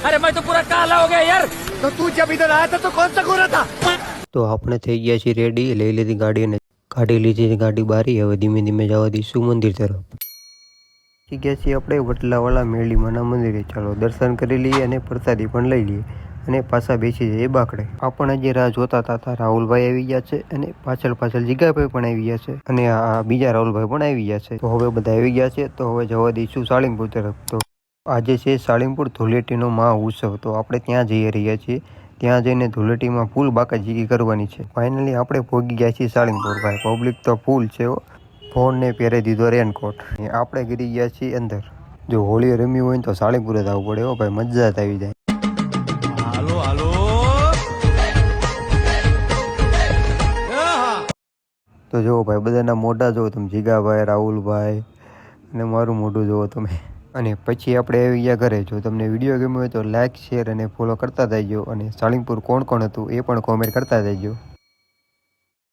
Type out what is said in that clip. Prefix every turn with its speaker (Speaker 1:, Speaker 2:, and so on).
Speaker 1: अरे मैं तो पूरा काला हो गया यार। तो तू जब इधर आया था तो कौन सा गोरा था?
Speaker 2: તો આપણે થઈ ગયા છીએ રેડી, લઈ લીધી ગાડી અને કાઢી લીધી ગાડી બારી. હવે ધીમે ધીમે જવા દઈશું મંદિર તરફ. પહોંચી ગયા છીએ આપણે વટલાવાળા મેરડીમાના મંદિરે. ચાલો દર્શન કરી લઈએ અને પ્રસાદી પણ લઈ લઈએ અને પાછા બેસી જઈએ બાકડે. આપણે જે રાહ જોતા હતા રાહુલભાઈ આવી ગયા છે અને પાછળ જીગાભાઈ પણ આવી ગયા છે અને આ બીજા રાહુલભાઈ પણ આવી ગયા છે. તો હવે બધા આવી ગયા છે તો હવે જવા દઈશું સાળીંગપુર તરફ. તો આજે છે સાળીંગપુર ધૂળેટીનો મહાઉત્સવ. તો આપણે ત્યાં જઈ રહ્યા છીએ. ત્યાં જઈને ધૂળેટીમાં ફૂલ બાકાજીકી કરવાની છે. ફાઇનલી આપણે પહોંચી ગયા છીએ સાળીંગપુર. ભાઈ પબ્લિક તો ફૂલ છે. ફોનને પહેરી દીધો રેનકોટ. આપણે ગીરી ગયા છીએ અંદર. જો હોળી રમી હોય ને તો સાળીંગપુર જ આવવું પડે. ભાઈ મજા જ આવી જાય.
Speaker 1: હાલો હાલો।
Speaker 2: તો જુઓ ભાઈ બધાના મોઢા જુઓ તમે, જીગાભાઈ, રાહુલભાઈ અને મારું મોઢું જુઓ તમે. અને પછી આપણે આવી ગયા ઘરે. જો તમને વિડીયો ગમ્યો હોય તો લાઇક, શેર અને ફોલો કરતા જજો. અને સાળીંગપુર કોણ કોણ હતું એ પણ કોમેન્ટ કરતા જજો.